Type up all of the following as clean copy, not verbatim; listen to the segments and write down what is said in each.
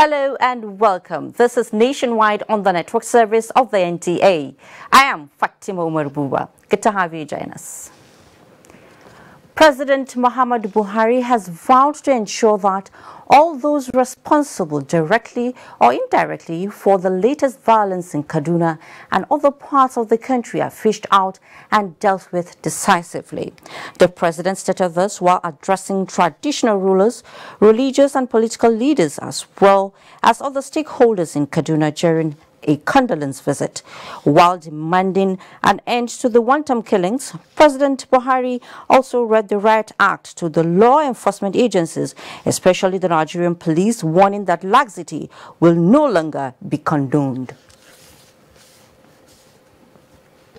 Hello and welcome. This is Nationwide on the network service of the NTA. I am Fatima Umarbuba. Good to have you join us. President Muhammadu Buhari has vowed to ensure that all those responsible directly or indirectly for the latest violence in Kaduna and other parts of the country are fished out and dealt with decisively. The president stated this while addressing traditional rulers, religious and political leaders as well as other stakeholders in Kaduna during a condolence visit. While demanding an end to the wanton killings, President Buhari also read the Riot Act to the law enforcement agencies, especially the Nigerian police, warning that laxity will no longer be condoned.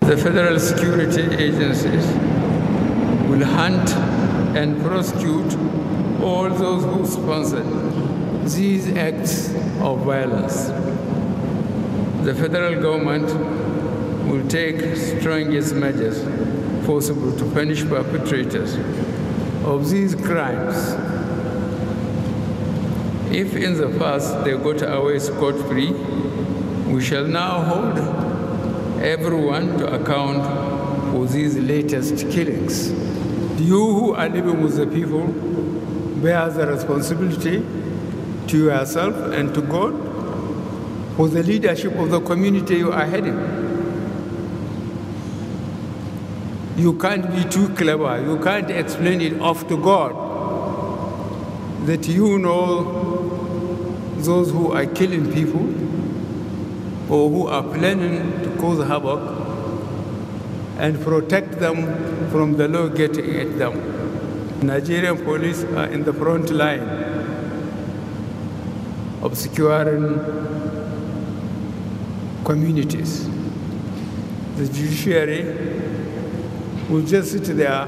The federal security agencies will hunt and prosecute all those who sponsor these acts of violence. The federal government will take strongest measures possible to punish perpetrators of these crimes. If in the past they got away scot-free, we shall now hold everyone to account for these latest killings. You who are living with the people bear the responsibility to yourself and to God for the leadership of the community you are heading. You can't be too clever. You can't explain it off to God that you know those who are killing people or who are planning to cause havoc and protect them from the law getting at them. Nigerian police are in the front line of securing communities. The judiciary will just sit there.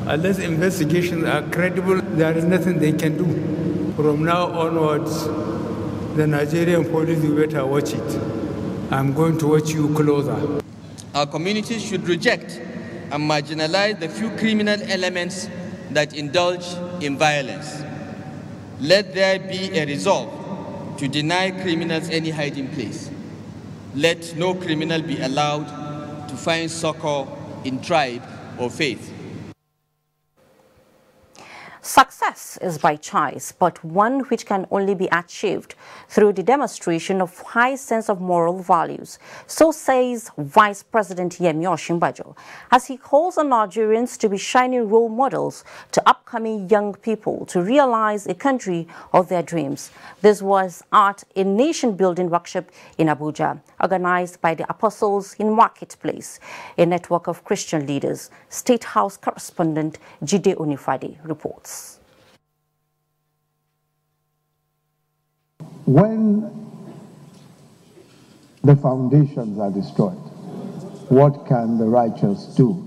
Unless investigations are credible, there is nothing they can do. From now onwards, the Nigerian police, you better watch it. I'm going to watch you closer. Our communities should reject and marginalize the few criminal elements that indulge in violence. Let there be a resolve to deny criminals any hiding place. Let no criminal be allowed to find succor in tribe or faith. Success is by choice, but one which can only be achieved through the demonstration of high sense of moral values. So says Vice President Yemi Osinbajo, as he calls on Nigerians to be shining role models to upcoming young people to realize a country of their dreams. This was at a nation-building workshop in Abuja, organized by the Apostles in Marketplace, a network of Christian leaders. State House correspondent Jide Onifade reports. When the foundations are destroyed, what can the righteous do?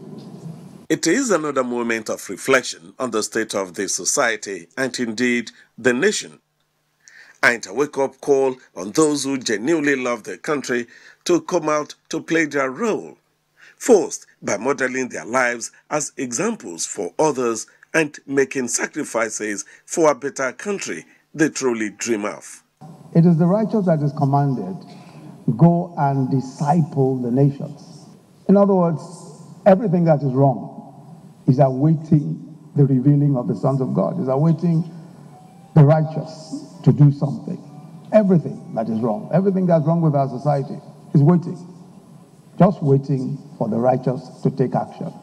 It is another moment of reflection on the state of the society and indeed the nation, and a wake-up call on those who genuinely love their country to come out to play their role, first by modeling their lives as examples for others and making sacrifices for a better country they truly dream of. It is the righteous that is commanded, go and disciple the nations. In other words, everything that is wrong is awaiting the revealing of the sons of God, is awaiting the righteous to do something. Everything that is wrong, everything that's wrong with our society is waiting, just waiting for the righteous to take action.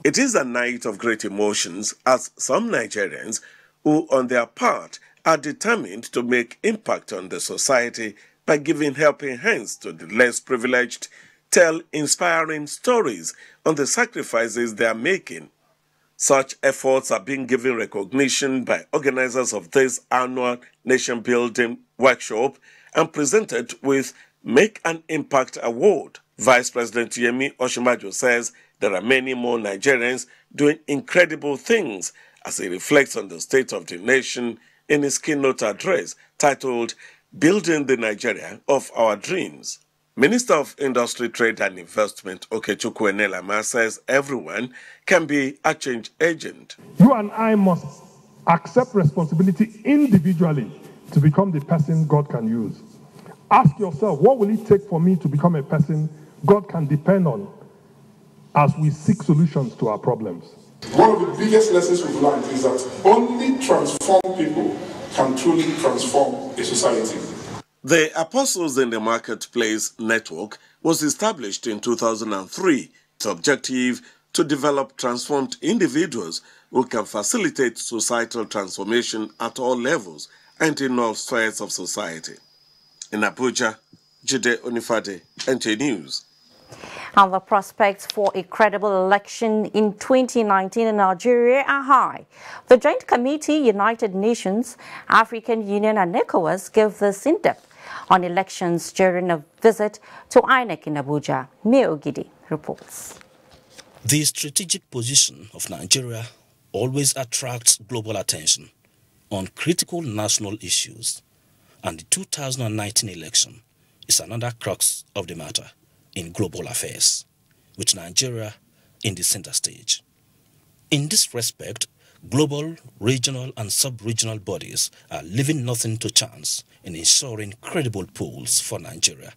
It is a night of great emotions as some Nigerians who on their part are determined to make impact on the society by giving helping hands to the less privileged, tell inspiring stories on the sacrifices they are making. Such efforts are being given recognition by organizers of this annual nation-building workshop and presented with Make an Impact Award. Vice President Yemi Osinbajo says there are many more Nigerians doing incredible things as he reflects on the state of the nation in his keynote address titled Building the Nigeria of Our Dreams. Minister of Industry, Trade and Investment Okechukwu Enelama says everyone can be a change agent. You and I must accept responsibility individually to become the person God can use. Ask yourself, what will it take for me to become a person God can depend on as we seek solutions to our problems? One of the biggest lessons we've learned is that only transformed people can truly transform a society. The Apostles in the Marketplace Network was established in 2003. Its objective to develop transformed individuals who can facilitate societal transformation at all levels and in all spheres of society. In Abuja, Jide Onifade, NT News. And the prospects for a credible election in 2019 in Nigeria are high. The Joint Committee, United Nations, African Union and ECOWAS gave this in-depth on elections during a visit to INEC in Abuja. Mio Ogidi reports. The strategic position of Nigeria always attracts global attention on critical national issues, and the 2019 election is another crux of the matter in global affairs, with Nigeria in the center stage. In this respect, global, regional and sub-regional bodies are leaving nothing to chance in ensuring credible polls for Nigeria.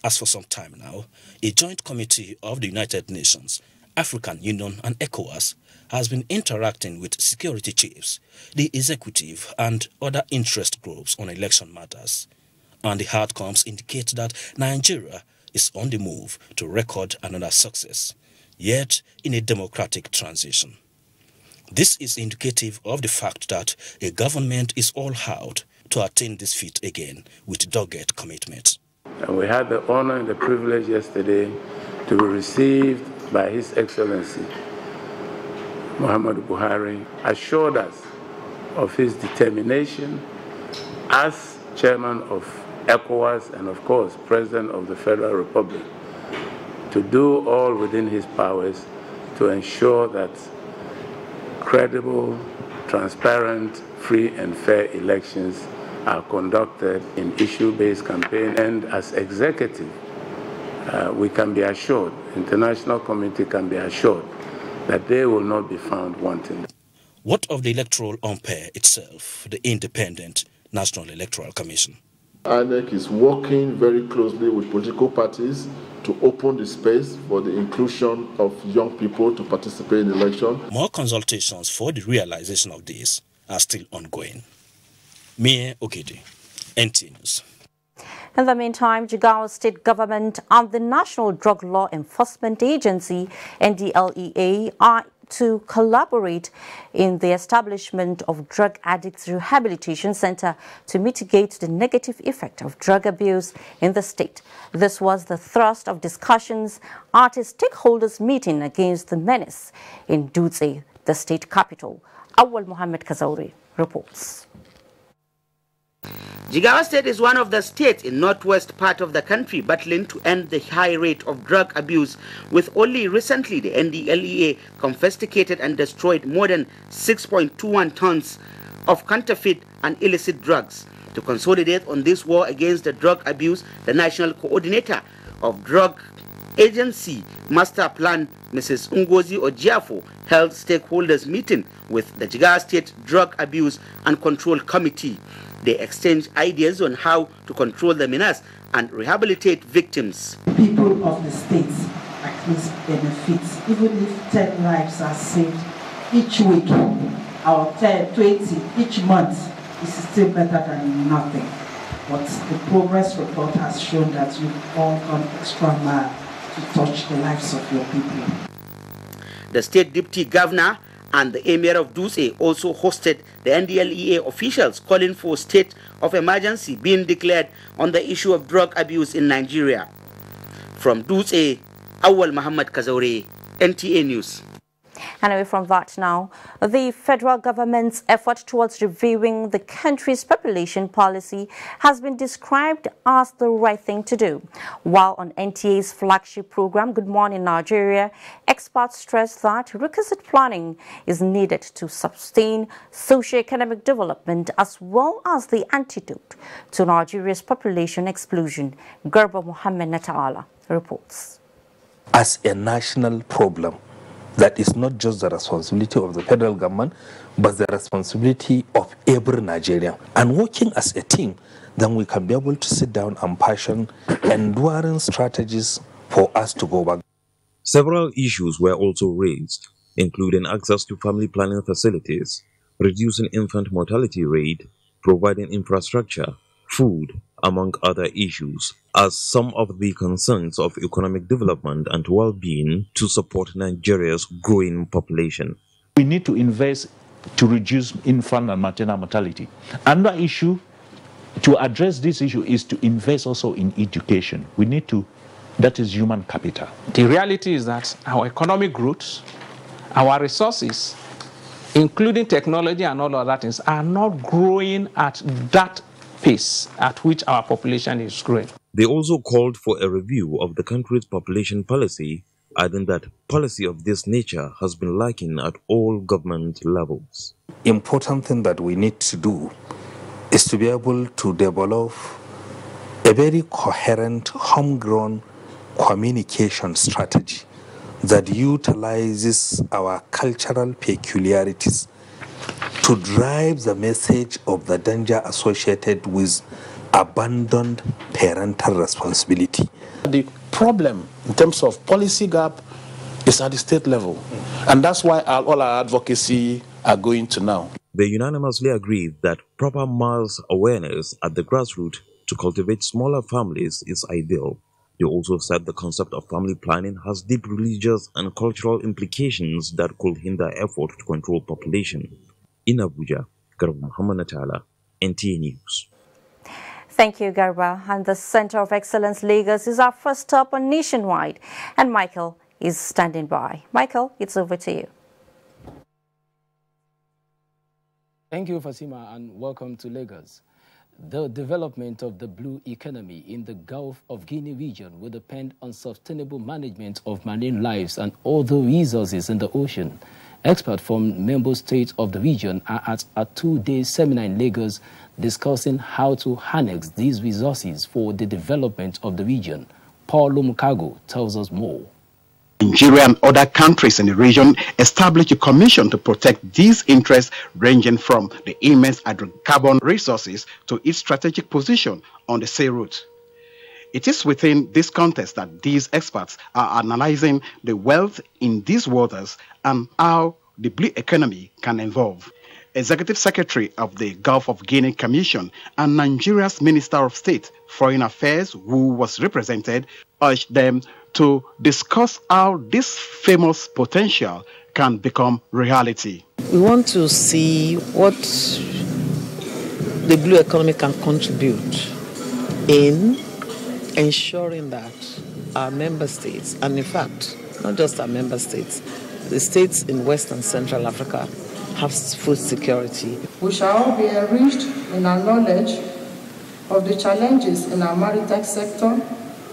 As for some time now, a joint committee of the United Nations, African Union and ECOWAS has been interacting with security chiefs, the executive and other interest groups on election matters. And the outcomes indicate that Nigeria is on the move to record another success, yet in a democratic transition. This is indicative of the fact that a government is all out to attain this feat again with dogged commitment. And we had the honor and the privilege yesterday to be received by His Excellency Muhammadu Buhari, assured us of his determination as chairman of ECOWAS and of course President of the Federal Republic to do all within his powers to ensure that credible, transparent, free and fair elections are conducted in issue-based campaign, and as executive we can be assured, international community can be assured that they will not be found wanting. What of the electoral umpire itself, the Independent National Electoral Commission? INEC is working very closely with political parties to open the space for the inclusion of young people to participate in the election. More consultations for the realization of this are still ongoing. Mie Ogidi, NT News. In the meantime, Jigawa State Government and the National Drug Law Enforcement Agency, NDLEA, are to collaborate in the establishment of Drug Addicts Rehabilitation Center to mitigate the negative effect of drug abuse in the state. This was the thrust of discussions at a stakeholders meeting against the menace in Dutse, the state capital. Awal Mohammed Kazauri reports. Jigawa State is one of the states in northwest part of the country battling to end the high rate of drug abuse, with only recently the NDLEA confiscated and destroyed more than 6.21 tons of counterfeit and illicit drugs. To consolidate on this war against the drug abuse, the National Coordinator of Drug Agency Master Plan, Mrs. Ngozi Ojiafo, held stakeholders meeting with the Jigawa State Drug Abuse and Control Committee. They exchanged ideas on how to control the menace and rehabilitate victims. People of the states at least benefits, even if 10 lives are saved each week, or 10, 20 each month, is still better than nothing. But the progress report has shown that you've all gone extra mile to touch the lives of your people. The state deputy governor and the emir of Dutse also hosted the NDLEA officials, calling for a state of emergency being declared on the issue of drug abuse in Nigeria. From Dutse, Awal Muhammad Kazauri, NTA News. And away from that now, the federal government's effort towards reviewing the country's population policy has been described as the right thing to do. While on NTA's flagship program, Good Morning Nigeria, experts stress that requisite planning is needed to sustain socio-economic development as well as the antidote to Nigeria's population explosion. Garba Muhammad Nata'ala reports. As a national problem, that is not just the responsibility of the federal government, but the responsibility of every Nigerian. And working as a team, then we can be able to sit down and fashion enduring strategies for us to go back. Several issues were also raised, including access to family planning facilities, reducing infant mortality rate, providing infrastructure, food, among other issues, as some of the concerns of economic development and well-being to support Nigeria's growing population. We need to invest to reduce infant and maternal mortality. Another issue to address this issue is to invest also in education. We need to, that is human capital. The reality is that our economic growth, our resources, including technology and all other things, are not growing at that pace at which our population is growing. They also called for a review of the country's population policy, adding that policy of this nature has been lacking at all government levels. Important thing that we need to do is to be able to develop a very coherent, homegrown communication strategy that utilizes our cultural peculiarities to drive the message of the danger associated with abandoned parental responsibility. The problem in terms of policy gap is at the state level, and that's why all our advocacy are going to now. They unanimously agreed that proper mass awareness at the grassroots to cultivate smaller families is ideal. They also said the concept of family planning has deep religious and cultural implications that could hinder effort to control population. In Abuja, Garba Muhammad Natala, NTA News. Thank you, Garba. And the Center of Excellence Lagos is our first stop on Nationwide. And Michael is standing by. Michael, it's over to you. Thank you, Fatima, and welcome to Lagos. The development of the blue economy in the Gulf of Guinea region will depend on sustainable management of marine lives and other resources in the ocean. Experts from member states of the region are at a two-day seminar in Lagos discussing how to harness these resources for the development of the region. Paul Mukago tells us more. Nigeria and other countries in the region established a commission to protect these interests, ranging from the immense hydrocarbon resources to its strategic position on the sea route. It is within this context that these experts are analyzing the wealth in these waters and how the blue economy can evolve. Executive Secretary of the Gulf of Guinea Commission and Nigeria's Minister of State, Foreign Affairs, who was represented, urged them to discuss how this famous potential can become reality. We want to see what the blue economy can contribute in ensuring that our member states, and in fact, not just our member states, the states in West and Central Africa have food security. We shall all be enriched in our knowledge of the challenges in our maritime sector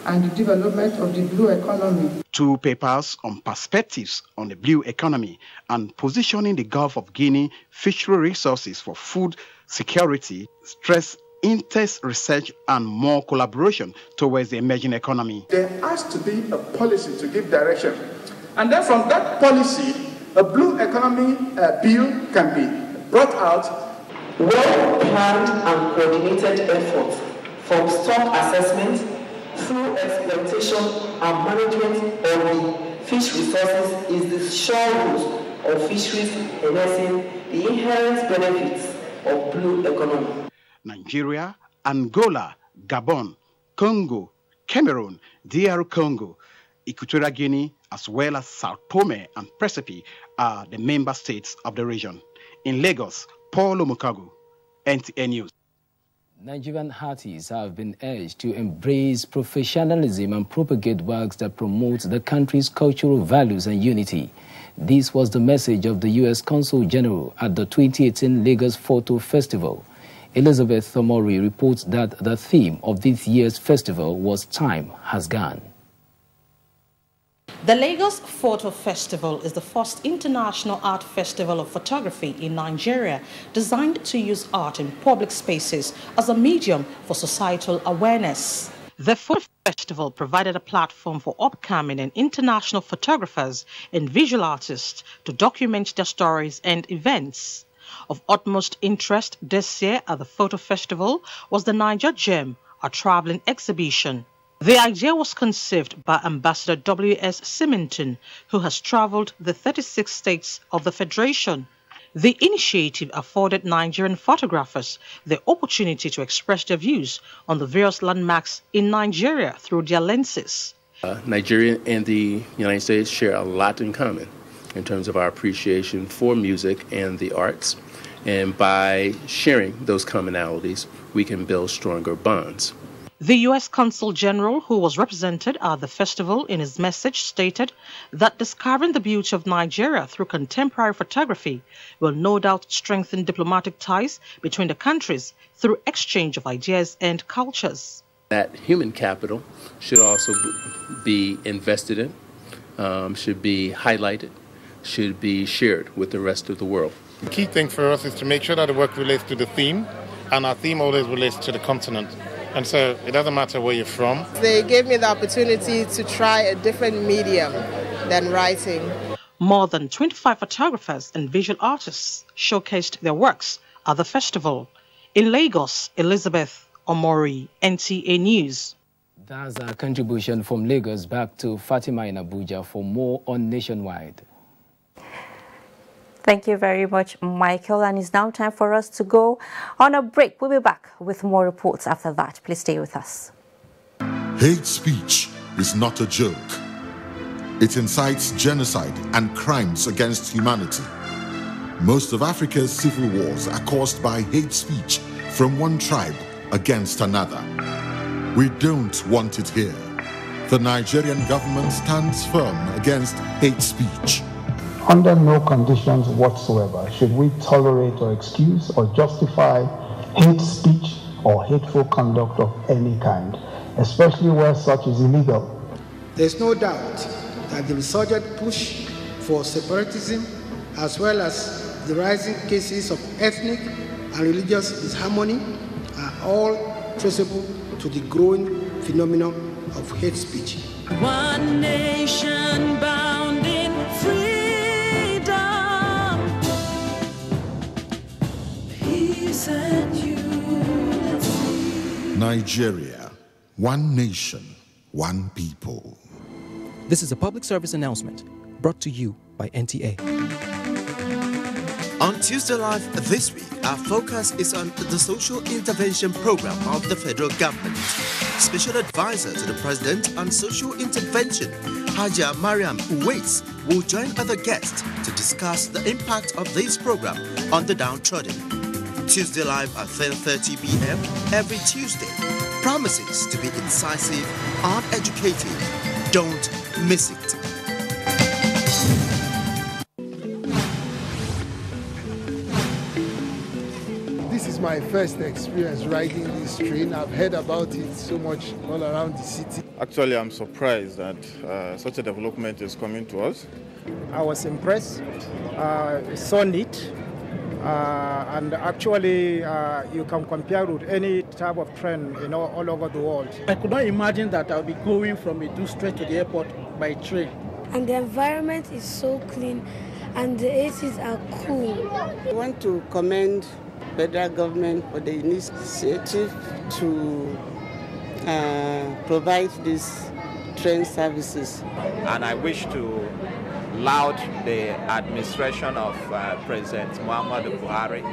and the development of the blue economy. Two papers on perspectives on the blue economy and positioning the Gulf of Guinea fishery resources for food security stress intense research and more collaboration towards the emerging economy. There has to be a policy to give direction. And then from that policy, a blue economy bill can be brought out. Well-planned and coordinated efforts from stock assessment through exploitation and management of the fish resources is the sure route of fisheries enhancing the inherent benefits of blue economy. Nigeria, Angola, Gabon, Congo, Cameroon, DR Congo, Equatorial Guinea, as well as Sao Tome and Principe are the member states of the region. In Lagos, Paul Mukago, NTA News. Nigerian artists have been urged to embrace professionalism and propagate works that promote the country's cultural values and unity. This was the message of the U.S. Consul General at the 2018 Lagos Photo Festival. Elizabeth Thomori reports that the theme of this year's festival was Time Has Gone. The Lagos Photo Festival is the first international art festival of photography in Nigeria, designed to use art in public spaces as a medium for societal awareness. The photo festival provided a platform for upcoming and international photographers and visual artists to document their stories and events. Of utmost interest this year at the photo festival was the Niger Gem, a traveling exhibition. The idea was conceived by Ambassador W.S. Symington, who has traveled the 36 states of the Federation. The initiative afforded Nigerian photographers the opportunity to express their views on the various landmarks in Nigeria through their lenses. Nigeria and the United States share a lot in common in terms of our appreciation for music and the arts. And by sharing those commonalities, we can build stronger bonds. The U.S. Consul General, who was represented at the festival, in his message stated that discovering the beauty of Nigeria through contemporary photography will no doubt strengthen diplomatic ties between the countries through exchange of ideas and cultures. That human capital should also be invested in, should be highlighted, should be shared with the rest of the world. The key thing for us is to make sure that the work relates to the theme, and our theme always relates to the continent. And so it doesn't matter where you're from. They gave me the opportunity to try a different medium than writing. More than 25 photographers and visual artists showcased their works at the festival. In Lagos, Elizabeth Omori, NTA News. That's our contribution from Lagos. Back to Fatima in Abuja for more on Nationwide. Thank you very much, Michael. And it's now time for us to go on a break. We'll be back with more reports after that. Please stay with us. Hate speech is not a joke. It incites genocide and crimes against humanity. Most of Africa's civil wars are caused by hate speech from one tribe against another. We don't want it here. The Nigerian government stands firm against hate speech. Under no conditions whatsoever should we tolerate or excuse or justify hate speech or hateful conduct of any kind, especially where such is illegal. There's no doubt that the resurgent push for separatism, as well as the rising cases of ethnic and religious disharmony, are all traceable to the growing phenomenon of hate speech. One nation bound in freedom. Nigeria, one nation, one people. This is a public service announcement brought to you by NTA. On Tuesday Live this week, our focus is on the Social Intervention Program of the federal government. Special advisor to the President on Social Intervention, Haja Mariam Uwais, will join other guests to discuss the impact of this program on the downtrodden. Tuesday Live at 10:30 p.m. every Tuesday promises to be incisive and educative. Don't miss it. This is my first experience riding this train. I've heard about it so much all around the city. Actually, I'm surprised that such a development is coming to us. I was impressed. It's so neat. And actually, you can compare with any type of train, all over the world. I could not imagine that I'll be going from Edo straight to the airport by train. And the environment is so clean, and the ACs are cool. I want to commend the federal government for the initiative to provide these train services. And I wish to laud the administration of President Muhammadu Buhari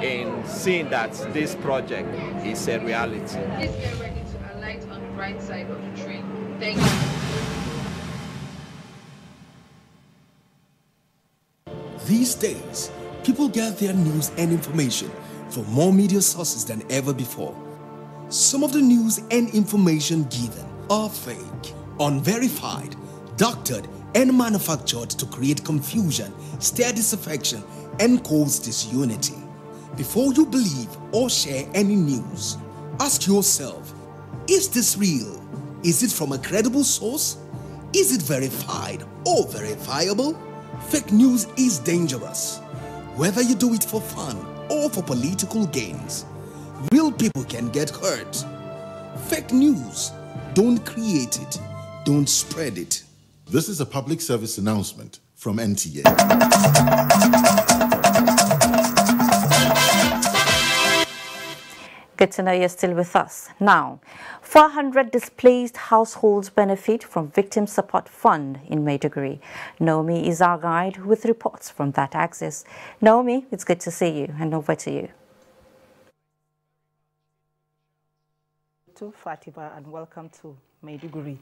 in seeing that this project is a reality. Please get ready to alight on the right side of the train. Thank you. These days, people get their news and information from more media sources than ever before. Some of the news and information given are fake, unverified, doctored, and manufactured to create confusion, stir disaffection, and cause disunity. Before you believe or share any news, ask yourself, is this real? Is it from a credible source? Is it verified or verifiable? Fake news is dangerous. Whether you do it for fun or for political gains, real people can get hurt. Fake news Don't create it. Don't spread it. This is a public service announcement from NTA. Good to know you're still with us. Now, 400 displaced households benefit from Victim Support Fund in Maiduguri. Naomi is our guide with reports from that axis. Naomi, it's good to see you, and over to you. To Fatima, and welcome to Maiduguri.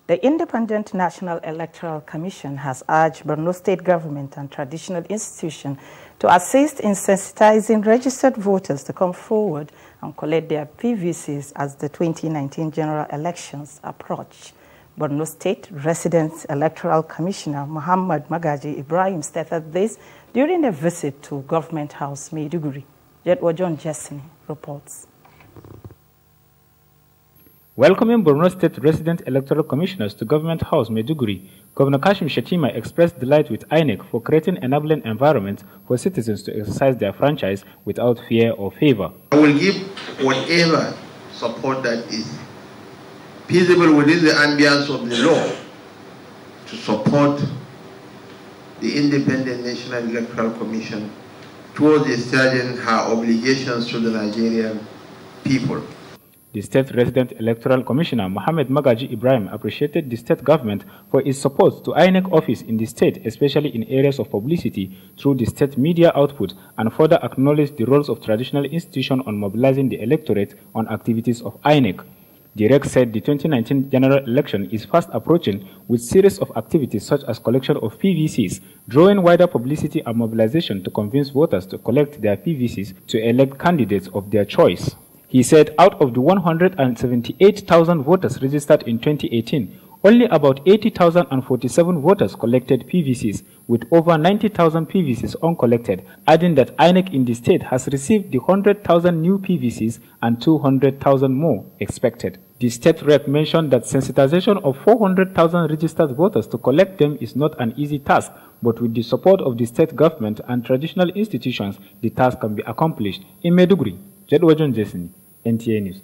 The Independent National Electoral Commission has urged Borno State government and traditional institutions to assist in sensitizing registered voters to come forward and collect their PVCs as the 2019 general elections approach. Borno State Resident Electoral Commissioner Muhammad Magaji Ibrahim stated this during a visit to Government House, Maiduguri. Jedwa John Jessini reports. Welcoming Borno State Resident Electoral Commissioners to Government House, Maiduguri, Governor Kashim Shettima expressed delight with INEC for creating an enabling environment for citizens to exercise their franchise without fear or favor. I will give whatever support that is feasible within the ambience of the law to support the Independent National Electoral Commission towards discharging her obligations to the Nigerian people. The State Resident Electoral Commissioner Mohammed Magaji Ibrahim appreciated the state government for its support to INEC office in the state, especially in areas of publicity through the state media output, and further acknowledged the roles of traditional institutions on mobilizing the electorate on activities of INEC. The REC said the 2019 general election is fast approaching with series of activities such as collection of PVCs, drawing wider publicity and mobilization to convince voters to collect their PVCs to elect candidates of their choice. He said out of the 178,000 voters registered in 2018, only about 80,047 voters collected PVCs, with over 90,000 PVCs uncollected, adding that INEC in the state has received the 100,000 new PVCs and 200,000 more expected. The state rep mentioned that sensitization of 400,000 registered voters to collect them is not an easy task, but with the support of the state government and traditional institutions, the task can be accomplished. In Maiduguri, Jedwa John Jessini, NTA News.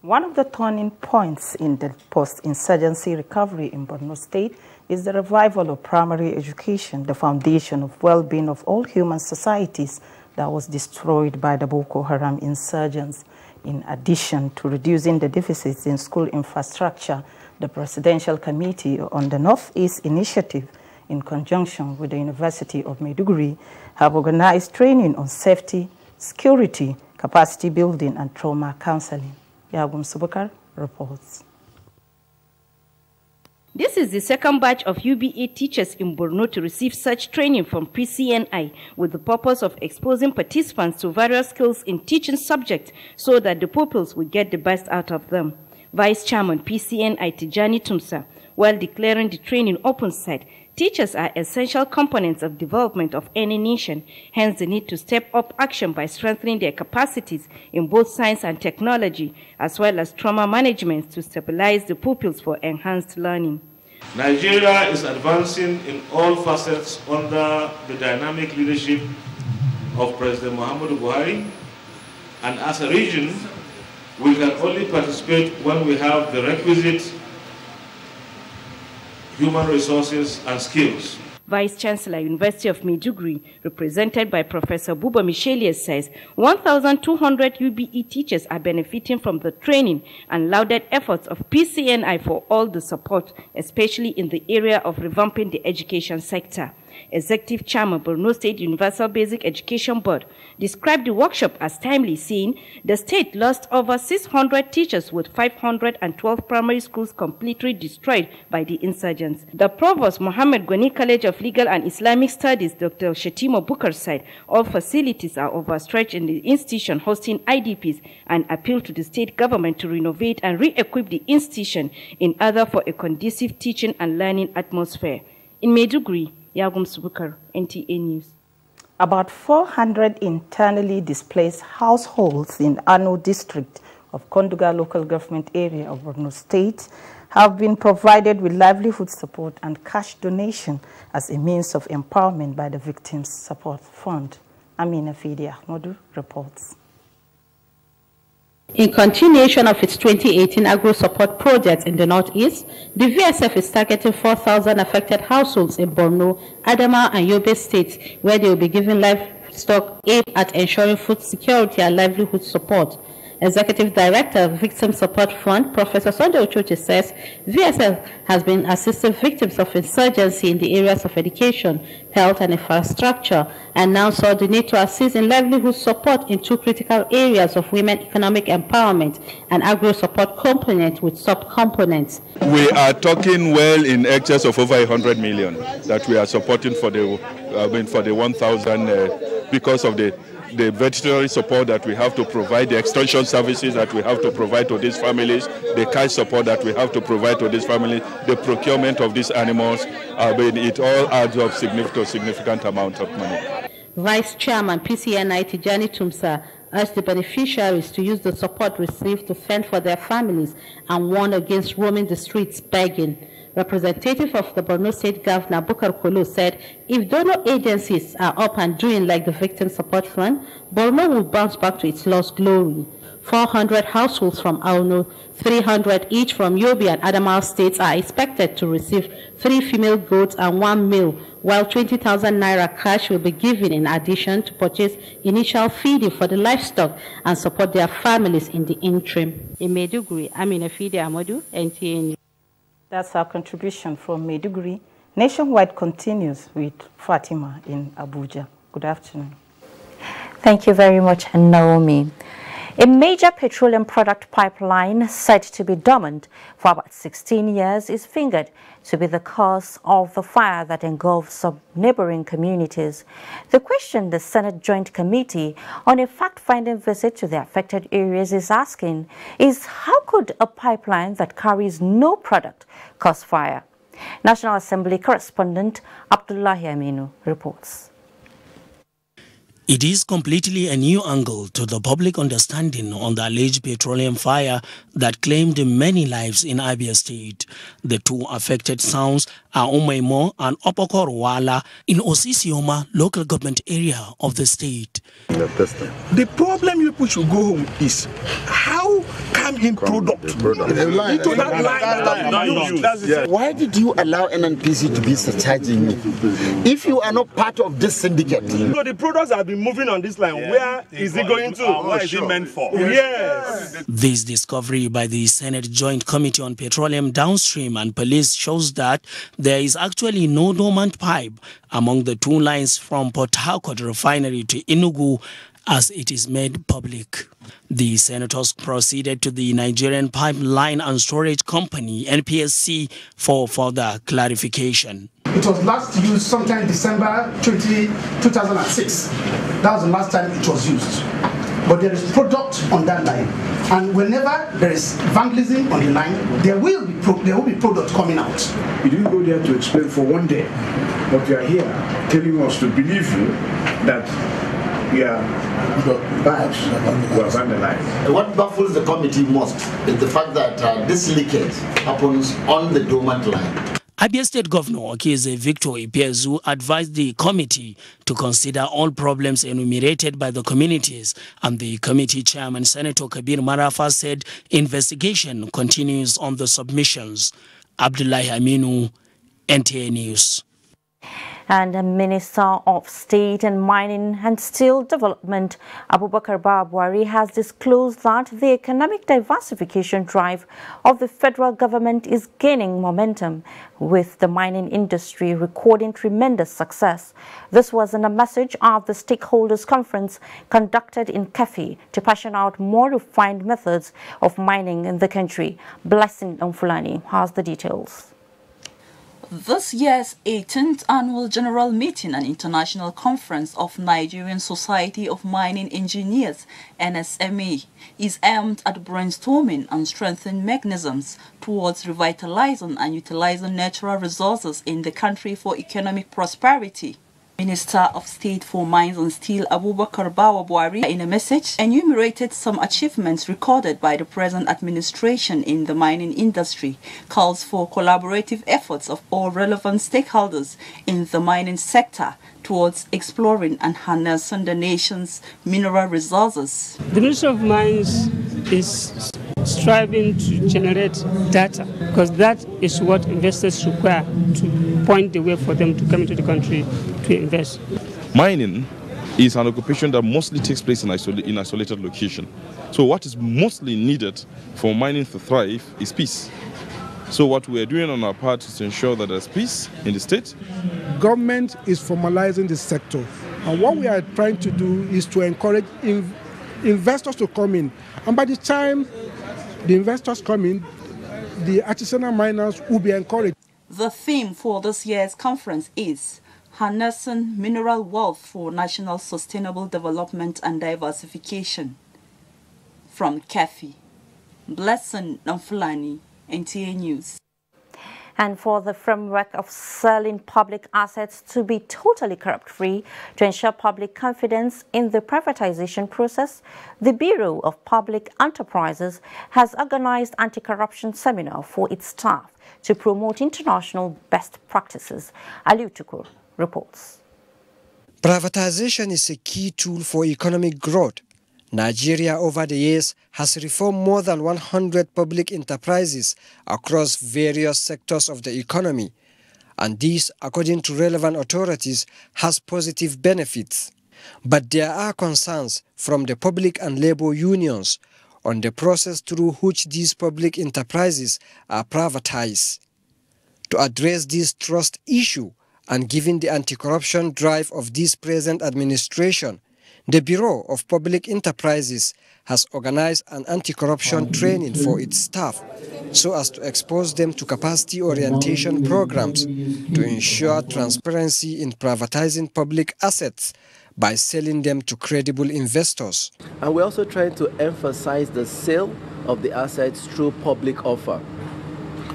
One of the turning points in the post-insurgency recovery in Borno State is the revival of primary education, the foundation of well-being of all human societies that was destroyed by the Boko Haram insurgents. In addition to reducing the deficits in school infrastructure, the Presidential Committee on the Northeast Initiative, in conjunction with the University of Maiduguri, have organized training on safety, security, capacity building, and trauma counseling. Yagum Subakar reports. This is the second batch of UBA teachers in Borno to receive such training from PCNI with the purpose of exposing participants to various skills in teaching subjects so that the pupils will get the best out of them. Vice Chairman PCNI Tijani Tumsa, while declaring the training open, said teachers are essential components of development of any nation, hence the need to step up action by strengthening their capacities in both science and technology, as well as trauma management to stabilize the pupils for enhanced learning. Nigeria is advancing in all facets under the dynamic leadership of President Muhammadu Buhari, and as a region, we can only participate when we have the requisite human resources and skills. Vice Chancellor, University of Maiduguri, represented by Professor Buba Michelius, says 1,200 UBE teachers are benefiting from the training and lauded efforts of PCNI for all the support, especially in the area of revamping the education sector. Executive Chairman, Borno State Universal Basic Education Board, described the workshop as timely, saying the state lost over 600 teachers with 512 primary schools completely destroyed by the insurgents. The Provost, Mohammed Gwani College of Legal and Islamic Studies, Dr. Shettima Bukar, said all facilities are overstretched in the institution hosting IDPs and appealed to the state government to renovate and re-equip the institution in order for a conducive teaching and learning atmosphere. In Maiduguri, Yagum Subukar, NTA News. About 400 internally displaced households in Ano district of Konduga local government area of Borno State have been provided with livelihood support and cash donation as a means of empowerment by the Victims Support Fund. Amina Fidi Ahmadu reports. In continuation of its 2018 agro-support project in the northeast, the VSF is targeting 4,000 affected households in Borno, Adamawa and Yobe states, where they will be given livestock aid at ensuring food security and livelihood support. Executive Director of Victim Support Fund, Professor Sunday Ochoche, says VSF has been assisting victims of insurgency in the areas of education, health and infrastructure, and now saw the need to assist in livelihood support in two critical areas of women economic empowerment and agro-support component with sub-components. We are talking well in excess of over 100 million that we are supporting for the 1,000 because of the veterinary support that we have to provide, the extension services that we have to provide to these families, the cash support that we have to provide to these families, the procurement of these animals, it all adds up significant amount of money. Vice Chairman PCNI Tijani Tumsa urged the beneficiaries to use the support received to fend for their families and warn against roaming the streets begging. Representative of the Borno State Governor Bukar Kolo said if donor agencies are up and doing like the Victim Support Fund, Borno will bounce back to its lost glory. 400 households from Auno, 300 each from Yobe and Adamawa states are expected to receive 3 female goats and 1 male, while 20,000 naira cash will be given in addition to purchase initial feeding for the livestock and support their families in the interim. In Maiduguri, Amina Fide Amadou, NTA News. That's our contribution from Maiduguri. Nationwide continues with Fatima in Abuja. Good afternoon. Thank you very much, Naomi. A major petroleum product pipeline said to be dormant for about 16 years is fingered to be the cause of the fire that engulfed some neighboring communities. The question the Senate Joint Committee on a fact-finding visit to the affected areas is asking is how could a pipeline that carries no product cause fire? National Assembly correspondent Abdullahi Aminu reports. It is completely a new angle to the public understanding on the alleged petroleum fire that claimed many lives in Abia State. The two affected towns are Umaimo and Opokorwala in Osisioma local government area of the state. The problem you should go home is how come in product into that line. Why did you allow NNPC to be surcharging you? If you are not part of this syndicate. So the products have been moving on this line. Where is it going to? What is it meant for? Yes. This discovery by the Senate Joint Committee on Petroleum Downstream and Police shows that there is actually no dormant pipe among the two lines from Port Harcourt refinery to Enugu, as it is made public. The senators proceeded to the Nigerian Pipeline and Storage Company, NPSC, for further clarification. It was last used sometime December 2006. That was the last time it was used. But there is product on that line. And whenever there is vandalism on the line, there will be product coming out. We didn't go there to explain for one day, but we are here telling us to believe you that we are vandalized. What baffles the committee most is the fact that this leakage happens on the dormant line. Abia State Governor Okize Victor Ipiezu advised the committee to consider all problems enumerated by the communities, and the committee chairman, Senator Kabir Marafa, said investigation continues on the submissions. Abdullahi Aminu, NTA News. And the Minister of State and Mining and Steel Development, Abubakar Buhari, has disclosed that the economic diversification drive of the federal government is gaining momentum, with the mining industry recording tremendous success. This was in a message of the stakeholders conference conducted in Kefi to passion out more refined methods of mining in the country. Blessing Fulani has the details. This year's 18th Annual General Meeting and International Conference of Nigerian Society of Mining Engineers, NSME, is aimed at brainstorming and strengthening mechanisms towards revitalizing and utilizing natural resources in the country for economic prosperity. Minister of State for Mines and Steel Abubakar Buhari, in a message, enumerated some achievements recorded by the present administration in the mining industry, calls for collaborative efforts of all relevant stakeholders in the mining sector towards exploring and harnessing the nation's mineral resources. The Ministry of Mines is striving to generate data, because that is what investors require to point the way for them to come into the country to invest. Mining is an occupation that mostly takes place in isolated location. So what is mostly needed for mining to thrive is peace. So what we are doing on our part is to ensure that there's peace in the state. Government is formalizing the sector. And what we are trying to do is to encourage investors to come in. And by the time the investors come in, the artisanal miners will be encouraged. The theme for this year's conference is Harnessing Mineral Wealth for National Sustainable Development and Diversification. From Kefi, Blessing Namfulani, NTA News. And for the framework of selling public assets to be totally corrupt-free to ensure public confidence in the privatization process, the Bureau of Public Enterprises has organized anti-corruption seminar for its staff to promote international best practices. Aliu Tukur reports. Privatization is a key tool for economic growth. Nigeria over the years has reformed more than 100 public enterprises across various sectors of the economy, and this, according to relevant authorities, has positive benefits. But there are concerns from the public and labor unions on the process through which these public enterprises are privatized. To address this trust issue and given the anti-corruption drive of this present administration, the Bureau of Public Enterprises has organized an anti-corruption training for its staff so as to expose them to capacity orientation programs to ensure transparency in privatizing public assets by selling them to credible investors. And we're also trying to emphasize the sale of the assets through public offer.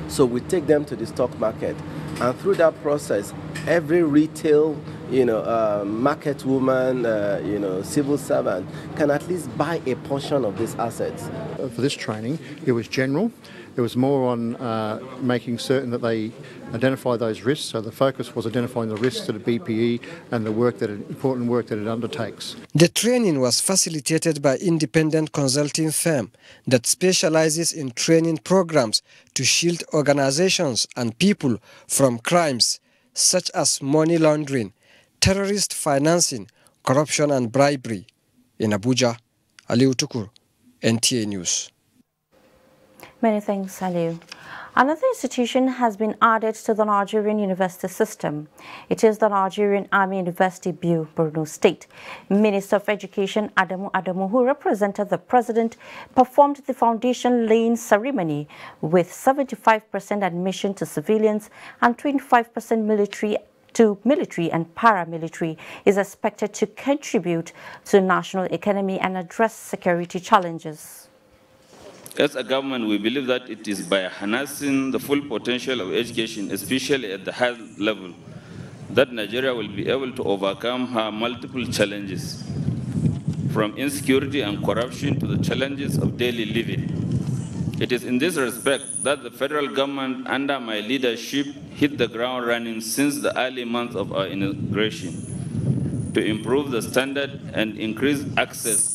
So we take them to the stock market, and through that process, every retail market woman, civil servant can at least buy a portion of these assets. For this training, it was general. It was more on making certain that they identify those risks. So the focus was identifying the risks to the BPE and the important work that it undertakes. The training was facilitated by independent consulting firm that specializes in training programs to shield organizations and people from crimes such as money laundering, terrorist financing, corruption and bribery. In Abuja, Aliu Tukur, NTA News. Many thanks, Aliu. Another institution has been added to the Nigerian university system. It is the Nigerian Army University BU, Borno State. Minister of Education Adamu, who represented the president, performed the foundation-laying ceremony with 75% admission to civilians and 25% military and paramilitary is expected to contribute to the national economy and address security challenges. As a government, we believe that it is by harnessing the full potential of education, especially at the high level, that Nigeria will be able to overcome her multiple challenges, from insecurity and corruption to the challenges of daily living. It is in this respect that the federal government, under my leadership, hit the ground running since the early months of our inauguration to improve the standard and increase access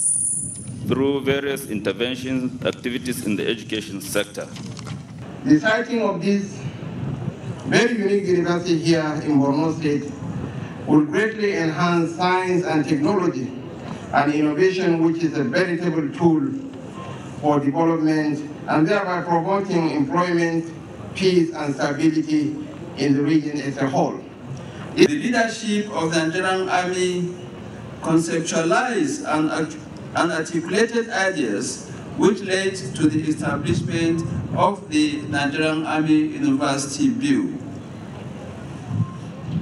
through various interventions activities in the education sector. The siting of this very unique university here in Borno State will greatly enhance science and technology and innovation, which is a veritable tool for development and thereby promoting employment, peace and stability in the region as a whole. The leadership of the Nigerian Army conceptualized and articulated ideas which led to the establishment of the Nigerian Army University BU.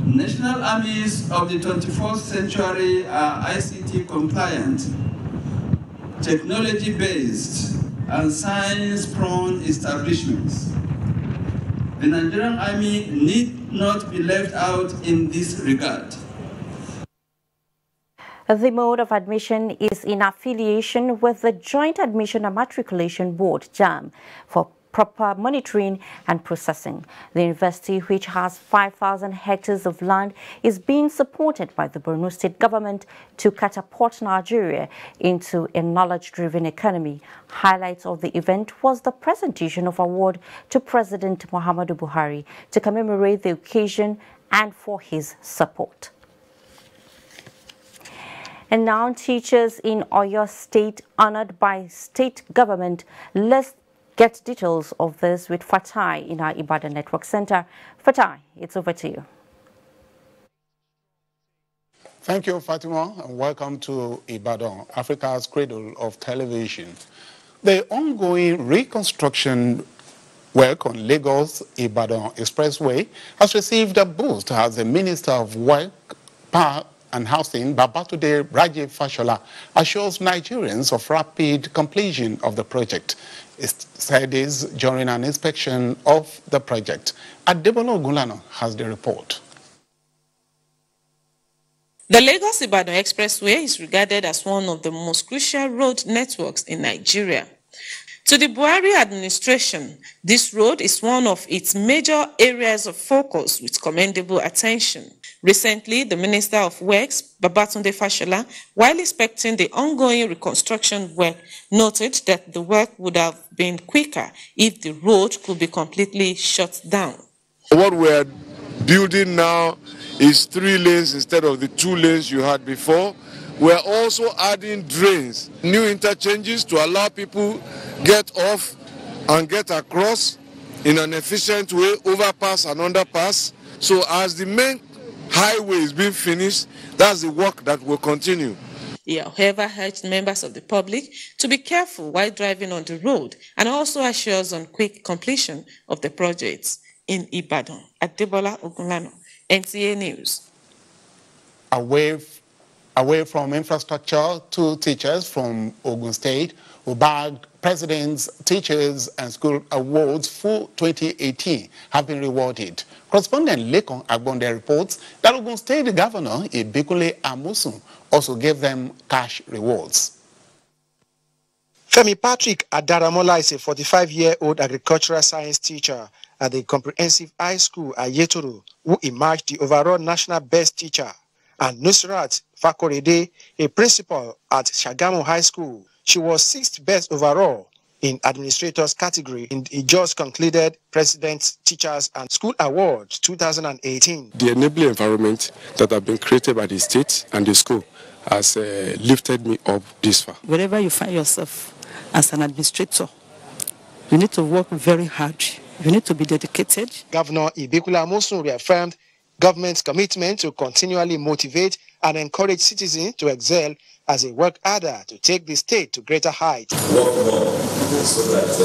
National armies of the 21st century are ICT compliant, technology-based, and science-prone establishments. The Nigerian Army need not be left out in this regard. The mode of admission is in affiliation with the Joint Admission and Matriculation Board, JAM, for proper monitoring and processing. The university, which has 5,000 hectares of land, is being supported by the Borno State government to catapult Nigeria into a knowledge-driven economy. Highlights of the event was the presentation of award to President Muhammadu Buhari to commemorate the occasion and for his support. And now teachers in Oyo State honored by state government. Let's get details of this with Fatai in our Ibadan Network Center. Fatai, it's over to you. Thank you, Fatima, and welcome to Ibadan, Africa's cradle of television. The ongoing reconstruction work on Lagos-Ibadan Expressway has received a boost as the Minister of Work, Power and Housing, Babatunde Raji Fashola, assures Nigerians of rapid completion of the project. It said this during an inspection of the project. Adebolo Ogunlano has the report. The Lagos-Ibadan Expressway is regarded as one of the most crucial road networks in Nigeria. To the Buhari administration, this road is one of its major areas of focus with commendable attention. Recently, the Minister of Works, Babatunde Fashola, while inspecting the ongoing reconstruction work, noted that the work would have been quicker if the road could be completely shut down. What we're building now is 3 lanes instead of the 2 lanes you had before. We're also adding drains, new interchanges to allow people get off and get across in an efficient way, overpass and underpass. So as the main highway is being finished, that's the work that will continue. He, however, urged members of the public to be careful while driving on the road and also assures on quick completion of the projects. In Ibadan, Adebola Ogunlano, NTA News. Away from infrastructure, 2 teachers from Ogun State who bagged President's Teachers and School Awards for 2018 have been rewarded. Correspondent Lekon Agbonde reports that Ogun State Governor Ibikule Amusun also gave them cash rewards. Femi Patrick Adaramola is a 45-year-old agricultural science teacher at the Comprehensive High School at Yeturu, who emerged the overall national best teacher, and Nusrat Fakorede, a principal at Shagamu High School. She was 6th best overall in administrators category in the just concluded President's Teachers and School Awards 2018. The enabling environment that have been created by the state and the school has lifted me up this far. Wherever you find yourself as an administrator, you need to work very hard. You need to be dedicated. Governor Ibikule Amusun reaffirmed government's commitment to continually motivate and encourage citizens to excel as they work harder to take the state to greater heights. Work more so that it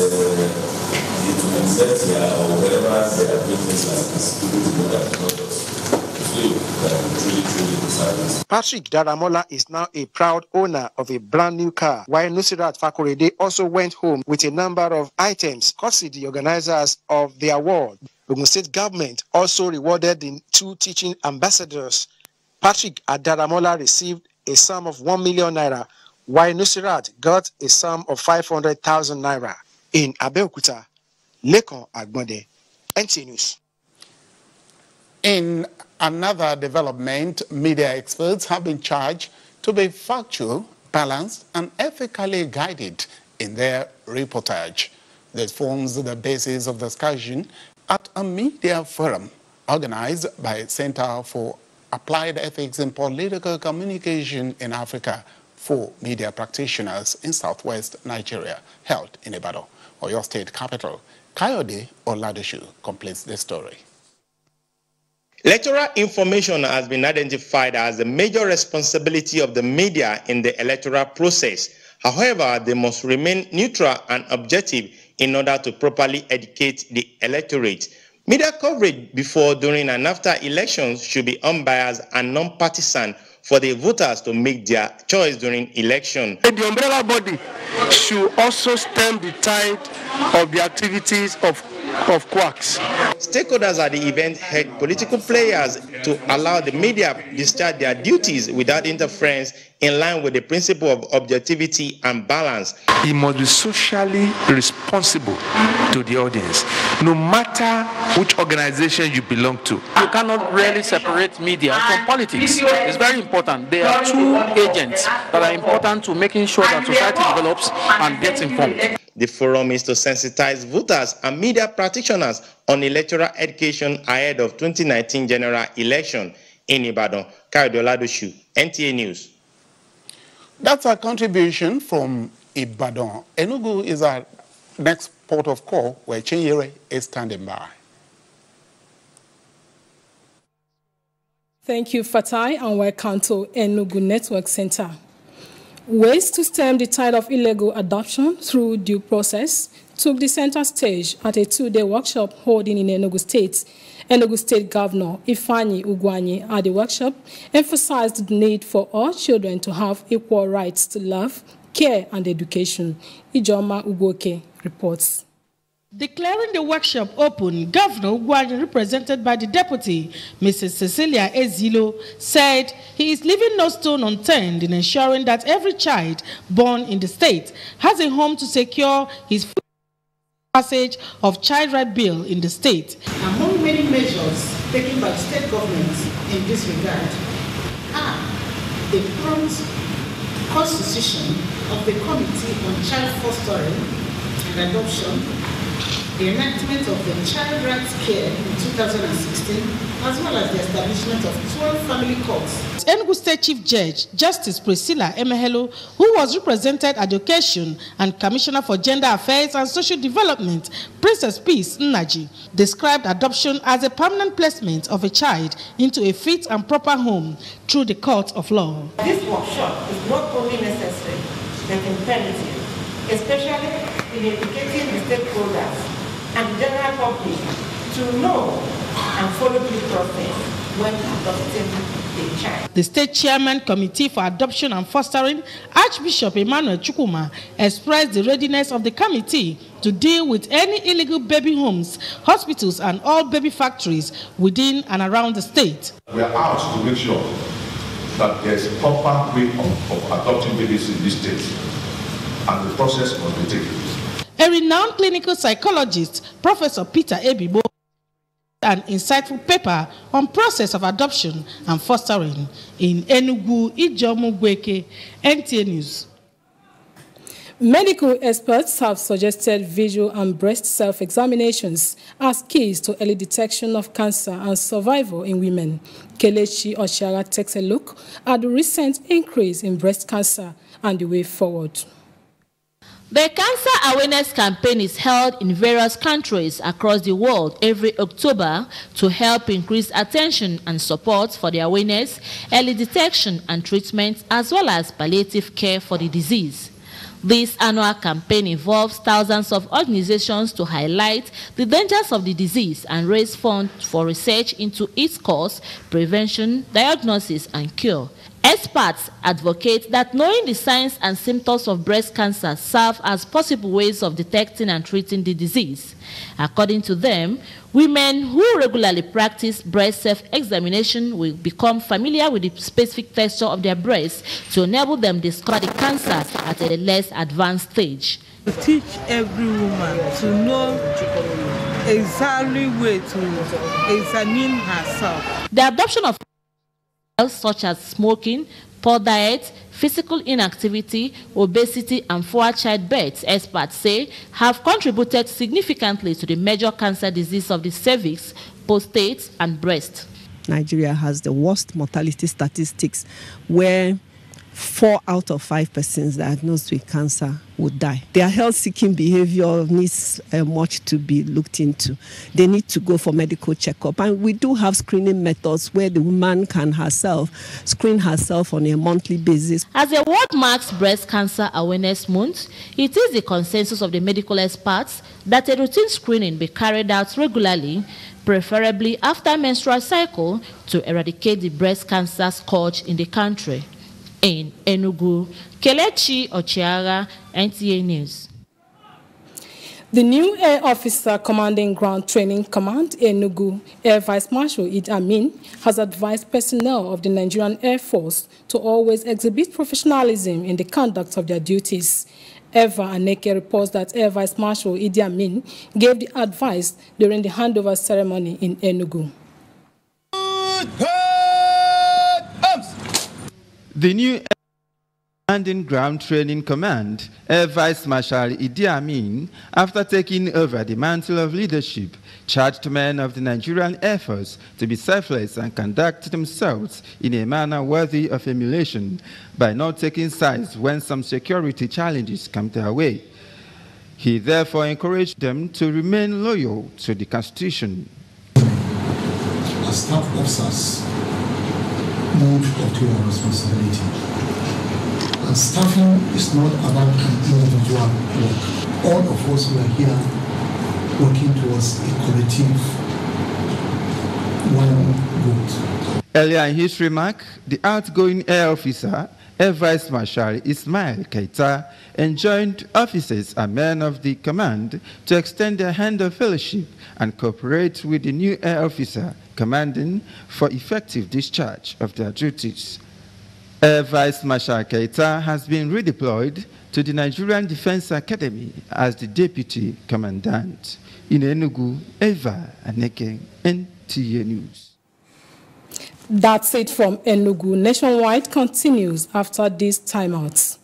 will set here or wherever there are business like this, people will look at products to feel that truly service. Patrick Daramola is now a proud owner of a brand new car, while Nusirat Fakorede also went home with a number of items, courtesy the organizers of the award. Ogun State government also rewarded the 2 teaching ambassadors. Patrick Adaramola received a sum of 1 million naira, while Nusirat got a sum of 500,000 naira. In Abeokuta, Lekon Agbonde, NTA News. In another development, media experts have been charged to be factual, balanced, and ethically guided in their reportage. This forms the basis of discussion at a media forum organized by Center for Applied Ethics in Political Communication in Africa for media practitioners in southwest Nigeria, held in Ibadan, Oyo State capital. Kayode Oladeshu completes the story. Electoral information has been identified as the major responsibility of the media in the electoral process. However, they must remain neutral and objective in order to properly educate the electorate. Media coverage before, during, and after elections should be unbiased and non-partisan for the voters to make their choice during election. The umbrella body should also stem the tide of the activities of of quacks. Stakeholders at the event urged political players to allow the media discharge their duties without interference, in line with the principle of objectivity and balance. It must be socially responsible to the audience, no matter which organization you belong to. You cannot really separate media from politics. It's very important. There are two agents that are important to making sure that society develops and gets informed. The forum is to sensitize voters and media practitioners on electoral education ahead of 2019 general election. In Ibadan, Kaidola Doshu, NTA News. That's our contribution from Ibadan. Enugu is our next port of call, where Chinyere is standing by. Thank you, Fatai, and welcome to Enugu Network Center. Ways to stem the tide of illegal adoption through due process took the center stage at a two-day workshop holding in Enugu State. Enugu State Governor Ifeanyi Ugwuanyi at the workshop emphasized the need for all children to have equal rights to love, care, and education. Ijoma Ugoke reports. Declaring the workshop open, Governor Ugwuanyi, represented by the deputy, Mrs. Cecilia Ezilo, said he is leaving no stone unturned in ensuring that every child born in the state has a home to secure his passage of Child Right Bill in the state. Among many measures taken by the state government in this regard are the prompt constitution of the Committee on Child Fostering and Adoption, the enactment of the Child Rights Care in 2016, as well as the establishment of 12 family courts. Enugu State Chief Judge Justice Priscilla Emehelu, who was represented at the occasion, and Commissioner for Gender Affairs and Social Development, Princess Peace Nnaji, described adoption as a permanent placement of a child into a fit and proper home through the court of law. This workshop is not only necessary but imperative, especially in educating the stakeholders and the general public to know and follow the process when adopting a child. The State Chairman Committee for Adoption and Fostering, Archbishop Emmanuel Chukwuma, expressed the readiness of the committee to deal with any illegal baby homes, hospitals, and all baby factories within and around the state. We are out to make sure that there is a proper way of adopting babies in this state, and the process must be taken. A renowned clinical psychologist, Professor Peter Ebibo, an insightful paper on process of adoption and fostering in Enugu. Ijomu Gweke, NTA News. Medical experts have suggested visual and breast self-examinations as keys to early detection of cancer and survival in women. Kelechi Oshiara takes a look at the recent increase in breast cancer and the way forward. The Cancer Awareness Campaign is held in various countries across the world every October to help increase attention and support for the awareness, early detection and treatment, as well as palliative care for the disease. This annual campaign involves thousands of organizations to highlight the dangers of the disease and raise funds for research into its cause, prevention, diagnosis, and cure. Experts advocate that knowing the signs and symptoms of breast cancer serve as possible ways of detecting and treating the disease. According to them, women who regularly practice breast self-examination will become familiar with the specific texture of their breasts to enable them discover the cancer at a less advanced stage. To teach every woman to know exactly where to examine herself. The adoption of such as smoking, poor diet, physical inactivity, obesity, and poor childbirth, experts say, have contributed significantly to the major cancer disease of the cervix, prostate, and breast. Nigeria has the worst mortality statistics, where 4 out of 5 persons diagnosed with cancer would die. Their health-seeking behavior needs much to be looked into. They need to go for medical checkup. And we do have screening methods where the woman can screen herself on a monthly basis. As the world marks Breast Cancer Awareness Month, it is the consensus of the medical experts that a routine screening be carried out regularly, preferably after menstrual cycle, to eradicate the breast cancer scourge in the country. In Enugu, Kelechi Oshiara, NTA News. The new Air Officer Commanding Ground Training Command, Enugu, Air Vice Marshal Idi Amin, has advised personnel of the Nigerian Air Force to always exhibit professionalism in the conduct of their duties. Eva Aneke reports that Air Vice Marshal Idi Amin gave the advice during the handover ceremony in Enugu. The new Commanding Ground Training Command, Air Vice Marshal Idi Amin, after taking over the mantle of leadership, charged men of the Nigerian Air Force to be selfless and conduct themselves in a manner worthy of emulation by not taking sides when some security challenges come their way. He therefore encouraged them to remain loyal to the Constitution. As staff officers, move up to your responsibility. And staffing is not about an individual work. All of us who are here working towards a collective one vote. Earlier in his remark, the outgoing air officer, Air Vice Marshal Ismail Keita, enjoined officers and men of the command to extend their hand of fellowship and cooperate with the new air officer commanding for effective discharge of their duties. Air Vice Marshal Keita has been redeployed to the Nigerian Defense Academy as the Deputy Commandant. In Enugu, Eva Aneke, NTA News. That's it from Enugu. Nationwide continues after these timeouts.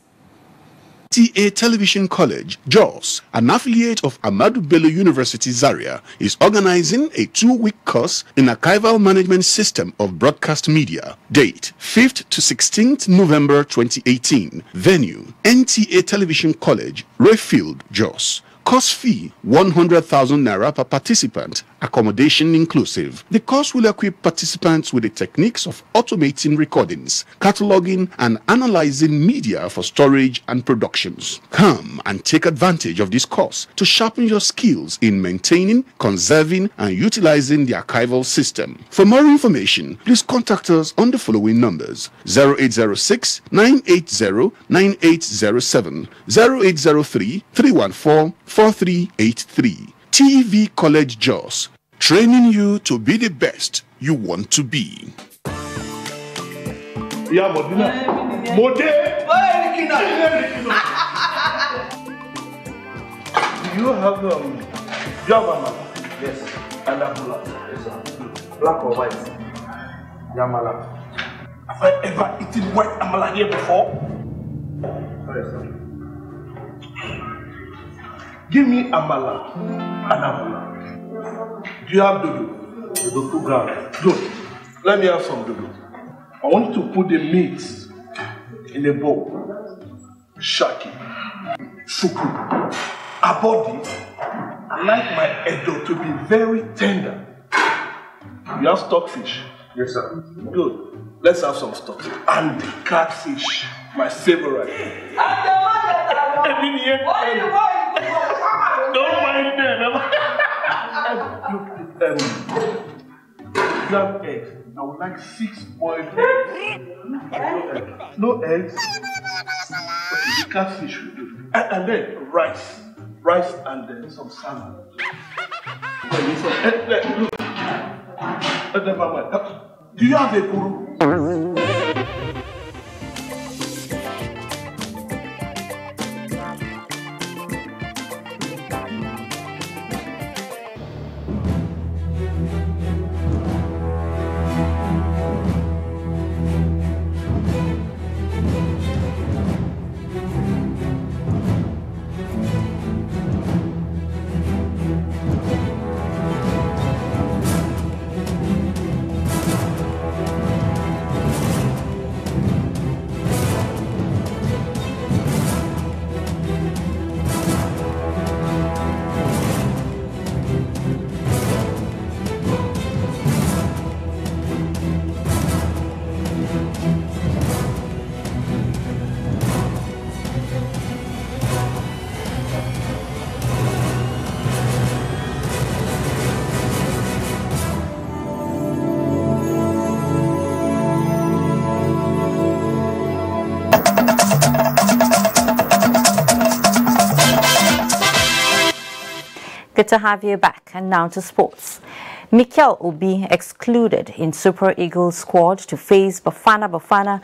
NTA Television College, Jos, an affiliate of Ahmadu Bello University Zaria, is organizing a 2-week course in Archival Management System of Broadcast Media. Date, 5th to 16th November 2018. Venue, NTA Television College, Rayfield, Jos. Course fee, 100,000 naira per participant, accommodation inclusive. The course will equip participants with the techniques of automating recordings, cataloging, and analyzing media for storage and productions. Come and take advantage of this course to sharpen your skills in maintaining, conserving, and utilizing the archival system. For more information, please contact us on the following numbers: 0806 980 9807, 0803 314 4383. TV College Jos, training you to be the best you want to be. Yeah, Modena. Do you have amala? Yes. And amala? Yes, sir. Black or white? Yamala. Have I ever eaten white amala here before? Sorry, sir. Give me amala and amala. Do you have dodo? Dodo 2 grams. Good. Let me have some dodo. I want you to put the meat in a bowl. Shaki, suku, abodi. I like my edo to be very tender. You have stockfish? Yes, sir. Good. Let's have some stockfish. And the catfish, my favorite. Don't mind them. You have eggs. I would like 6 boiled eggs. No eggs. Okay, the catfish will do. And then rice. Rice and then some salad. Do you have a guru? Good to have you back. And now to sports. Mikel Obi excluded in Super Eagles squad to face Bafana Bafana